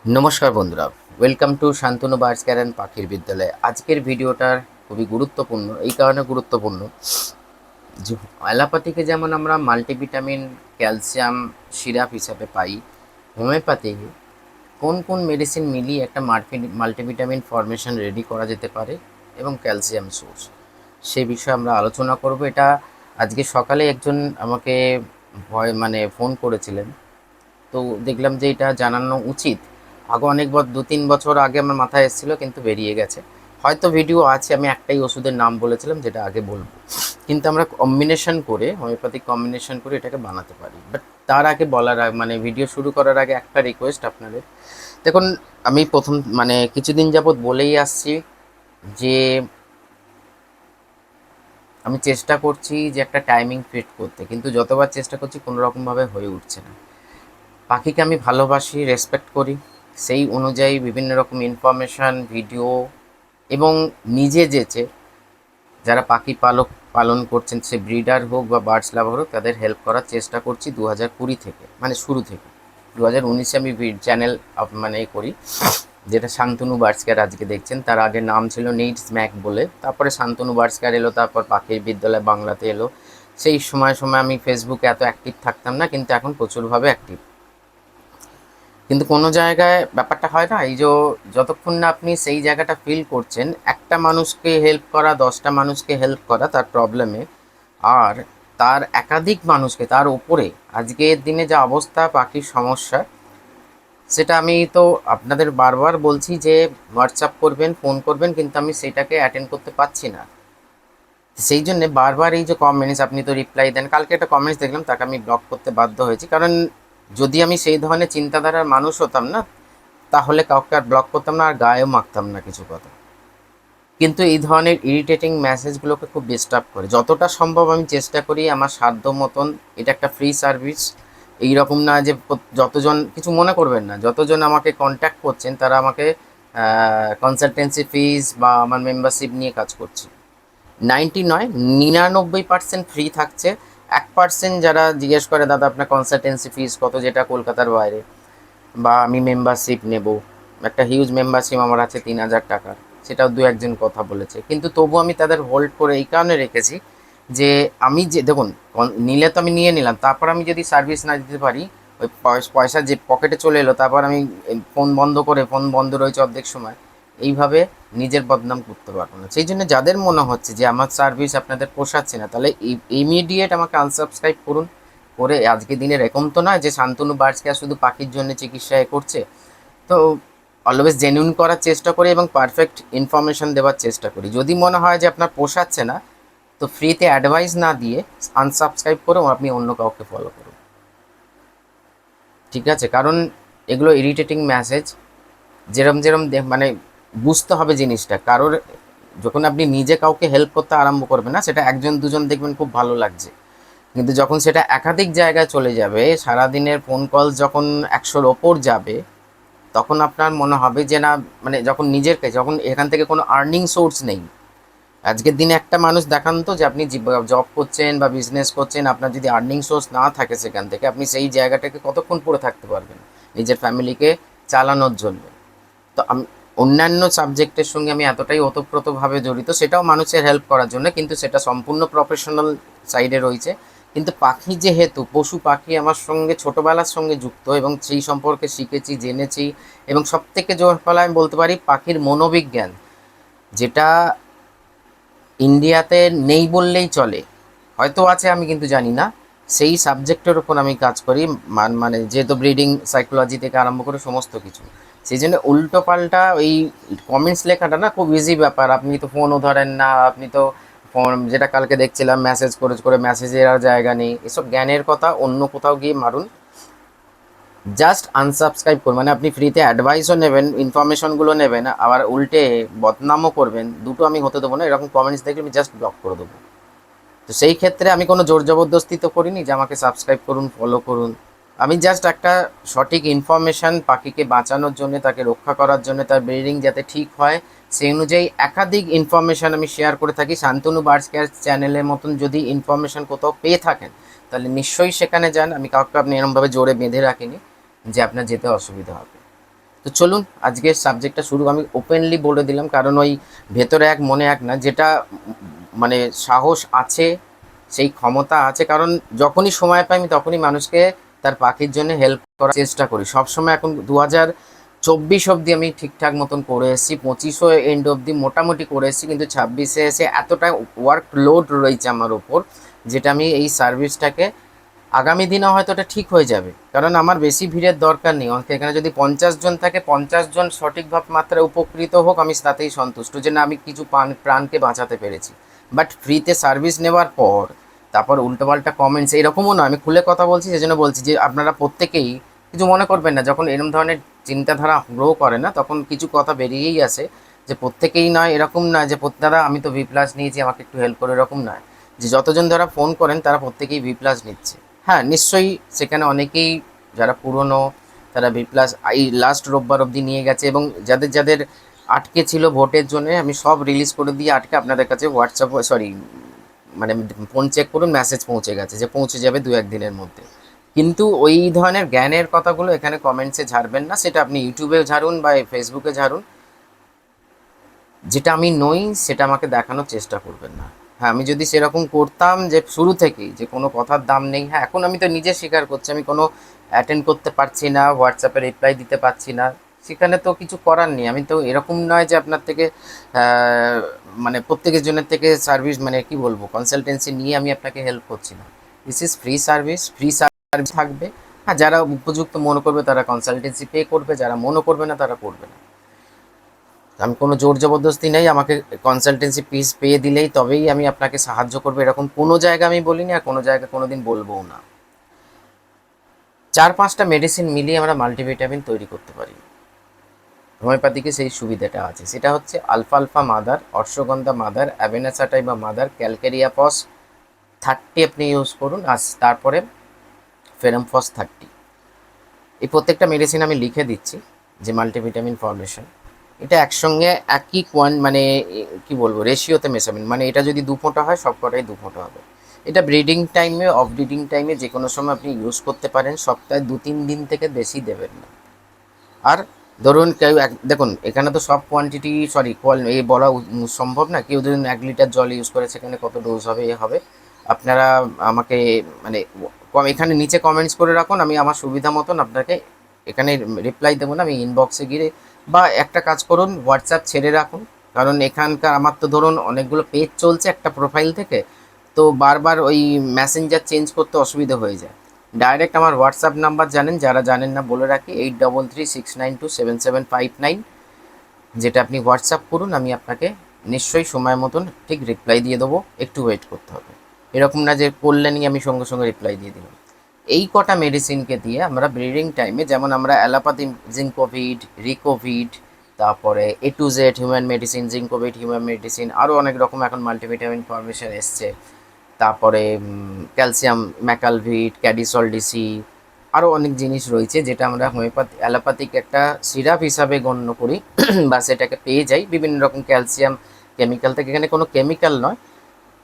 নমস্কার বন্ধুরা, welcome to Shantanu birds care and পাখির বিদ্যালয়। আজকের ভিডিওটার খুবই গুরুত্বপূর্ণ, এই কারণে গুরুত্বপূর্ণ যে অ্যালোপ্যাথিকে যেমন আমরা মাল্টিভিটামিন, ক্যালসিয়াম সিরাপ হিসাবে পাই, হোমিওপ্যাথি কোন কোন মেডিসিন মিলিয়ে একটা মাল্টিভিটামিন ফর্মেশন রেডি করা যেতে পারে এবং ক্যালসিয়াম সোর্স, সে বিষয়ে আমরা আলোচনা করব। এটা আজকে সকালে একজন আমাকে ফোন করেছিলেন, তো দেখলাম যে এটা জানানো উচিত। আগে অনেক 2-3 বছর আগে আমার মাথায় এসেছিলো, কিন্তু বেরিয়ে গেছে। হয়তো ভিডিও আছে, আমি একটাই ওষুধের নাম বলেছিলাম যেটা আগে বলবো, কিন্তু আমরা কম্বিনেশন করে, হোমিওপ্যাথিক কম্বিনেশন করে এটাকে বানাতে পারি। বাট তার আগে বলার আগে, ভিডিও শুরু করার আগে একটা রিকোয়েস্ট আপনাদের। দেখুন, আমি কিছুদিন যাবৎ বলেই আসছি যে আমি চেষ্টা করছি যে একটা টাইমিং ফিট করতে, কিন্তু যতবার চেষ্টা করছি কোনো রকমভাবে হয়ে উঠছে না। পাখিকে আমি ভালোবাসি, রেসপেক্ট করি, সেই অনুযায়ী বিভিন্ন রকম ইনফরমেশান, ভিডিও এবং নিজে যেচে যারা পাখি পালন করছেন, সে ব্রিডার হোক বা বার্ডস লাভার হোক, তাদের হেল্প করার চেষ্টা করছি 2020 থেকে, শুরু থেকে। 2019-এ আমি চ্যানেল করি, যেটা শান্তনু বার্ডস কেয়ার আজকে দেখছেন। তার আগে নাম ছিল নিডস ম্যাক বলে, তারপরে শান্তনু বার্ডস কেয়ার এলো, তারপর পাখির বিদ্যালয় বাংলাতে এলো। সেই সময় আমি ফেসবুকে এত অ্যাক্টিভ থাকতাম না, কিন্তু এখন প্রচুরভাবে অ্যাক্টিভ। কিন্তু কোনো জায়গায় ব্যাপারটা হয় না, এই যে যতক্ষণ না আপনি সেই জায়গাটা ফিল করছেন, একটা মানুষকে হেল্প করা, 10টা মানুষকে হেল্প করা তার প্রবলেমে, আর তার একাধিক মানুষকে, তার ওপরে আজকের দিনে যা অবস্থা পাখির সমস্যা, সেটা আমি তো আপনাদের বারবার বলছি যে হোয়াটসঅ্যাপ করবেন, ফোন করবেন, কিন্তু আমি সেটাকে অ্যাটেন্ড করতে পারছি না। সেই জন্যে বারবার এই যে কমেন্টস, আপনি তো রিপ্লাই দেন। কালকে একটা কমেন্টস দেখলাম, তাকে আমি ব্লক করতে বাধ্য হয়েছি, কারণ যদি আমি সেই ধরনের চিন্তাধারার মানুষ হতাম না, তাহলে কাউকে আর ব্লক করতাম না, আর গায়েও মাখতাম না কিছু কথা। কিন্তু এই ধরনের ইরিটেটিং মেসেজগুলোকে খুব ডিস্টার্ব করে। যতটা সম্ভব আমি চেষ্টা করি আমার সাধ্য মতন, এটা একটা ফ্রি সার্ভিস। এই রকম না যে যতজন, কিছু মনে করবেন না, যতজন আমাকে কন্ট্যাক্ট করছেন তারা আমাকে কনসালটেন্সি ফিজ বা আমার মেম্বারশিপ নিয়ে কাজ করছি। 99% ফ্রি থাকছে। 1% যারা জিজ্ঞেস করে, দাদা আপনার কনসালটেন্সি ফিজ কত, যেটা কলকাতার বাইরে, বা আমি মেম্বারশিপ নেব, একটা হিউজ মেম্বারশিপ আমার আছে 3000 টাকা, সেটাও দু একজন কথা বলেছে, কিন্তু তবু আমি তাদের হোল্ড করে এই কারণে রেখেছি যে আমি যে দেখুন, নিলে তো আমি নিয়ে নিলাম, তারপর আমি যদি সার্ভিস না দিতে পারি, ওই পয়সা যে পকেটে চলে এলো, তারপর আমি ফোন বন্ধ করে, ফোন বন্ধ রয়েছে অর্ধেক সময়, এইভাবে নিজের বদনাম করতে পারবো না। সেই জন্য যাদের মনে হচ্ছে যে আমার সার্ভিস আপনাদের পোষাচ্ছে না, তাহলে ইমিডিয়েট আমাকে আনসাবস্ক্রাইব করুন। করে আজকের দিনের এরকম তো নয় যে শান্তনু বার্ডস কেয়ার শুধু পাখির জন্য চিকিৎসা করছে। তো অলওয়েজ জেনুইন করার চেষ্টা করি এবং পারফেক্ট ইনফরমেশন দেওয়ার চেষ্টা করি। যদি মনে হয় যে আপনার পোষাচ্ছে না, তো ফ্রিতে অ্যাডভাইস না দিয়ে আনসাবস্ক্রাইব করে আপনি অন্য কাউকে ফলো করুন, ঠিক আছে? কারণ এগুলো ইরিটেটিং মেসেজ। যেরম যেরম বুঝতে হবে জিনিসটা, কারোর যখন আপনি নিজে কাউকে হেল্প করতে আরম্ভ করবেন না, সেটা একজন দুজন দেখবেন খুব ভালো লাগছে, কিন্তু যখন সেটা একাধিক জায়গায় চলে যাবে, সারাদিনের ফোন কল যখন 100-র ওপর যাবে, তখন আপনার মনে হবে যে না, যখন নিজের কাছে, যখন এখান থেকে কোনো আর্নিং সোর্স নেই। আজকের দিনে একটা মানুষ দেখান তো যে আপনি জব করছেন বা বিজনেস করছেন, আপনার যদি আর্নিং সোর্স না থাকে সেখান থেকে, আপনি সেই জায়গাটাকে কতক্ষণ পড়ে থাকতে পারবেন নিজের ফ্যামিলিকে চালানোর জন্য? তো আমি অন্যান্য সাবজেক্টের সঙ্গে আমি এতটাই ওতপ্রোতভাবে জড়িত, সেটাও মানুষের হেল্প করার জন্য, কিন্তু সেটা সম্পূর্ণ প্রফেশনাল সাইডে রয়েছে। কিন্তু পাখি যেহেতু, পশু পাখি আমার সঙ্গে ছোটোবেলার সঙ্গে যুক্ত, এবং সেই সম্পর্কে শিখেছি, জেনেছি, এবং সবথেকে জোর ফলে আমি বলতে পারি পাখির মনোবিজ্ঞান, যেটা ইন্ডিয়াতে নেই বললেই চলে, হয়তো আছে আমি কিন্তু জানি না, সেই সাবজেক্টের ওপর আমি কাজ করি। যেহেতু ব্রিডিং সাইকোলজি থেকে আরম্ভ করে সমস্ত কিছু, সেই জন্য উল্টো পাল্টা ওই কমেন্টস লেখাটা না খুব ইজি ব্যাপার। আপনি তো ফোনও ধরেন না, আপনি তো ফোন, যেটা কালকে দেখছিলাম, মেসেজ করে করে মেসেজের আর জায়গা নেই। এসব জ্ঞানের কথা অন্য কোথাও গিয়ে মারুন, জাস্ট আনসাবস্ক্রাইব করুন। আপনি ফ্রিতে অ্যাডভাইসও নেবেন, ইনফরমেশনগুলো নেবেন, আবার উল্টে বদনামও করবেন, দুটো আমি হতে দেবো না। এরকম কমেন্টস দেখলে আমি জাস্ট ব্লক করে দেবো। তো সেই ক্ষেত্রে আমি কোনো জোর জবরদস্তি তো করিনি যে আমাকে সাবস্ক্রাইব করুন, ফলো করুন। আমি জাস্ট একটা সঠিক ইনফরমেশান পাখিকে বাঁচানোর জন্য, তাকে রক্ষা করার জন্য, তার ব্রিডিং যাতে ঠিক হয়, সেই অনুযায়ী একাধিক ইনফরমেশান আমি শেয়ার করে থাকি। শান্তনু বার্ডস কেয়ার চ্যানেলের মতন যদি ইনফরমেশান কোথাও পেয়ে থাকেন, তাহলে নিশ্চয়ই সেখানে যান। আমি কাউকে আপনি এরমভাবে জোরে বেঁধে রাখিনি যে আপনার যেতে অসুবিধা হবে। তো চলুন আজকের সাবজেক্টটা শুরু আমি ওপেনলি বলে দিলাম, কারণ ওই ভেতরে এক মনে এক না, যেটা মানে সাহস আছে, সেই ক্ষমতা আছে, কারণ যখনই সময় পাই আমি তখনই মানুষকে তার পাখির জন্য হেল্প করার চেষ্টা করি সবসময়। এখন 2024 অবধি আমি ঠিকঠাক মতন করে এসেছি, 25ও এন্ড অবধি মোটামুটি করে এসেছি, কিন্তু 26-এ এসে এতটা ওয়ার্ক লোড রয়েছে আমার ওপর, যেটা আমি এই সার্ভিসটাকে আগামী দিনে হয়তো এটা ঠিক হয়ে যাবে, কারণ আমার বেশি ভিড়ের দরকার নেই। অনেক এখানে যদি 50 জন থাকে, 50 জন সঠিকভাব মাত্রায় উপকৃত হোক, আমি তাতেই সন্তুষ্ট যে না আমি কিছু প্রাণকে বাঁচাতে পেরেছি। বাট ফ্রিতে সার্ভিস নেওয়ার পর তারপর উল্টোপাল্টা কমেন্টস এরকমও না, আমি খুলে কথা বলছি, সেজন্য বলছি যে আপনারা প্রত্যেকেই কিছু মনে করবেন না, যখন এরকম ধরনের চিন্তাধারা গ্রো করে না তখন কিছু কথা বেরিয়েই আসে, যে প্রত্যেকেই নয়, এরকম নয় যে দাদা আমি তো V+ নিয়েছি আমাকে একটু হেল্প করে, এরকম নয় যে যতজন যারা ফোন করেন তারা প্রত্যেকেই V+ নিচ্ছে। হ্যাঁ নিশ্চয়ই সেখানে অনেকেই যারা পুরনো তারা V+ এই লাস্ট রোববার অবধি নিয়ে গেছে, এবং যাদের যাদের আটকে ছিল ভোটের জন্য আমি সব রিলিজ করে দিয়ে আটকে আপনাদের কাছে হোয়াটসঅ্যাপ সরি মানে ফোন চেক করুন, মেসেজ পৌঁছে গেছে যে পৌঁছে যাবে 2-1 দিনের মধ্যে। কিন্তু ওই ধরনের জ্ঞানের কথাগুলো এখানে কমেন্টসে ঝাড়বেন না, সেটা আপনি ইউটিউবে ঝাড়ুন বা ফেসবুকে ঝাড়ুন, যেটা আমি নই সেটা আমাকে দেখানোর চেষ্টা করবেন না। হ্যাঁ আমি যদি সেরকম করতাম যে শুরু থেকেই যে কোনো কথার দাম নেই, হ্যাঁ এখন আমি তো নিজে স্বীকার করছি আমি কোনো অ্যাটেন্ড করতে পারছি না, হোয়াটসঅ্যাপে রিপ্লাই দিতে পারছি না, সেখানে তো কিছু করার নেই। আমি তো এরকম নয় যে আপনার থেকে মানে প্রত্যেকের জনের থেকে সার্ভিস মানে কি বলবো কনসালটেন্সি নিয়ে আমি আপনাকে হেল্প করছি না। This is free service, free service থাকবে। হ্যাঁ যারা উপযুক্ত মনে করবে তারা কনসালটেন্সি পে করবে, যারা মনে করবে না তারা করবে না। আমি কোনো জোর জবরদস্তি নেই, আমাকে কনসালটেন্সি ফিস পেয়ে দিলেই তবেই আমি আপনাকে সাহায্য করবো, এরকম কোনো জায়গা আমি বলিনি, আর কোনো জায়গা কোনো দিন বলবও না। 4-5টা মেডিসিন মিলিয়ে আমরা মাল্টিভিটামিন তৈরি করতে পারি। হোমিওপ্যাথিকে সেই সুবিধাটা আছে, সেটা হচ্ছে আলফা আলফা mother, ashwagandha mother, avena sativa mother, calcarea phos 30 আপনি ইউজ করুন, আর তারপরে ফেরাম ফস 30। এই প্রত্যেকটা মেডিসিন আমি লিখে দিচ্ছি যে মাল্টিভিটামিন ফর্মেশন, এটা একসঙ্গে একই মানে কি বলবো রেশিওতে মেশাবেন, মানে এটা যদি 2 ফোঁটা হয় সব কটাই 2 ফোঁটা হবে। এটা ব্রিডিং টাইমে অফ ব্রিডিং টাইমে যে কোনো সময় আপনি ইউজ করতে পারেন, সপ্তাহে 2-3 দিন থেকে বেশি দেবেন না। আর ধরুন কেউ দেখুন এখানে তো সব কোয়ান্টিটি সরি এই বলা সম্ভব না, কেউ ধরুন 1 লিটার জল ইউজ করে সেখানে কত ডোজ হবে এ হবে, আপনারা আমাকে মানে এখানে নিচে কমেন্টস করে রাখুন, আমি আমার সুবিধা মতন আপনাকে এখানে রিপ্লাই দেবো না, আমি ইনবক্সে গিয়ে বা একটা কাজ করুন হোয়াটসঅ্যাপ ছেড়ে রাখুন, কারণ এখানকার আমার তো ধরুন অনেকগুলো পেজ চলছে একটা প্রোফাইল থেকে, তো বারবার ওই মেসেঞ্জার চেঞ্জ করতে অসুবিধা হয়ে যায়। ডাইরেক্ট আমার হোয়াটসঅ্যাপ নাম্বার জানেন, যারা জানেন না বলে রাখি 8336927759, যেটা আপনি হোয়াটসঅ্যাপ করুন, আমি আপনাকে নিশ্চয়ই সময় মতন ঠিক রিপ্লাই দিয়ে দেবো, একটু ওয়েট করতে হবে, এরকম না যে করলেনই আমি সঙ্গে সঙ্গে রিপ্লাই দিয়ে দিলাম। এই কটা মেডিসিনকে দিয়ে আমরা ব্রিডিং টাইমে যেমন আমরা অ্যালোপ্যাথি জিঙ্কোভিড, রিকোভিড, তারপরে A to Z human medicine, Zincovid human medicine, আরও অনেক রকম এখন মাল্টিভিটামিন ফর্মেশন এসছে, তারপরে ক্যালসিয়াম ম্যাকালভিট, ক্যাডিসল ডিসি, আরও অনেক জিনিস রয়েছে যেটা আমরা অ্যালোপ্যাথিক একটা সিরাপ হিসাবে গণ্য করি বা সেটাকে পেয়ে যাই বিভিন্ন রকম ক্যালসিয়াম কেমিক্যাল থেকে। এখানে কোনো কেমিক্যাল নয়,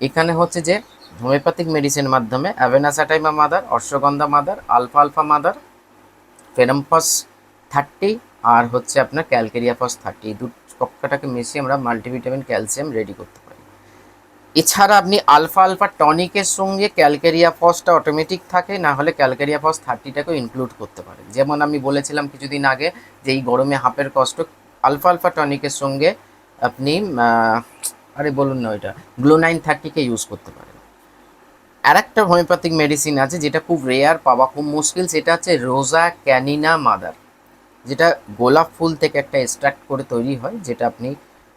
এখানে হচ্ছে যে হোমিওপ্যাথিক মেডিসিনের মাধ্যমে অ্যাভেনাসাটাইমা মাদার, অশ্বগন্ধা মাদার, আলফা আলফা মাদার, ফেরামফস 30 আর হচ্ছে আপনার ক্যালকেরিয়া ফস 30, এই দুটোটাকে মিশিয়ে আমরা মাল্টিভিটামিন ক্যালসিয়াম রেডি করতে পারি। এছাড়া আপনি আলফা আলফা টনিকের সঙ্গে ক্যালকেরিয়া ফসটা অটোমেটিক থাকে, না হলে ক্যালকেরিয়া ফস 30টাকেও ইনক্লুড করতে পারেন। যেমন আমি বলেছিলাম কিছুদিন আগে যে এই গরমে হাঁপের কষ্ট, আলফা আলফা টনিকের সঙ্গে আপনি আরে বলুন না ওইটা গ্লুনাইন 30কে ইউজ করতে পারেন। আর একটা হোমিওপ্যাথিক মেডিসিন আছে যেটা খুব রেয়ার, পাওয়া খুব মুশকিল, সেটা হচ্ছে রোজা ক্যানিনা মাদার, যেটা গোলাপ ফুল থেকে একটা এক্সট্রাক্ট করে তৈরি হয়, যেটা আপনি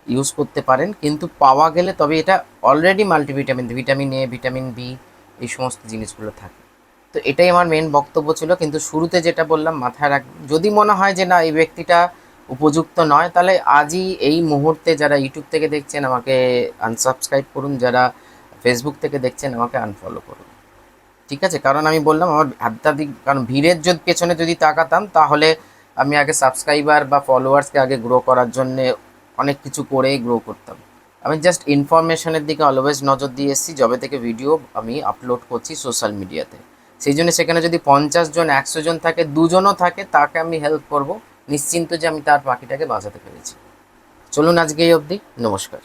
ইউজ করতে পারেন, কিন্তু পাওয়া গেলে তবে এটা already multivitamin, vitamin A, vitamin B, এই সমস্ত জিনিসগুলো থাকে। তো এটাই আমার মেন বক্তব্য ছিল, কিন্তু শুরুতে যেটা বললাম মাথায় রাখবেন, যদি মনে হয় যে না এই ব্যক্তিটা উপযুক্ত নয়, তাহলে আজই এই মুহূর্তে যারা ইউটিউব থেকে দেখছেন আমাকে আনসাবস্ক্রাইব করুন, যারা ফেসবুক থেকে দেখছেন আমাকে আনফলো করুন, ঠিক আছে? কারণ আমি বললাম আমার আধ্যাত্মিক, কারণ ভিড়ের পেছনে যদি তাকাতাম তাহলে আমি আগে সাবস্ক্রাইবার বা ফলোয়ার্সকে আগে গ্রো করার জন্যে অনেক কিছু করেই গ্রো করতাম। আমি জাস্ট ইনফরমেশনের দিকে অলওয়েজ নজর দিয়ে এসেছি যবে থেকে ভিডিও আমি আপলোড করছি সোশ্যাল মিডিয়াতে। সেই জন্য সেখানে যদি 50 জন 100 জন থাকে, 2জনও থাকে তাকে আমি হেল্প করব, নিশ্চিন্ত যে আমি তার পাখিটাকে বাঁচাতে পেরেছি। চলুন আজকে এই অবধি, নমস্কার।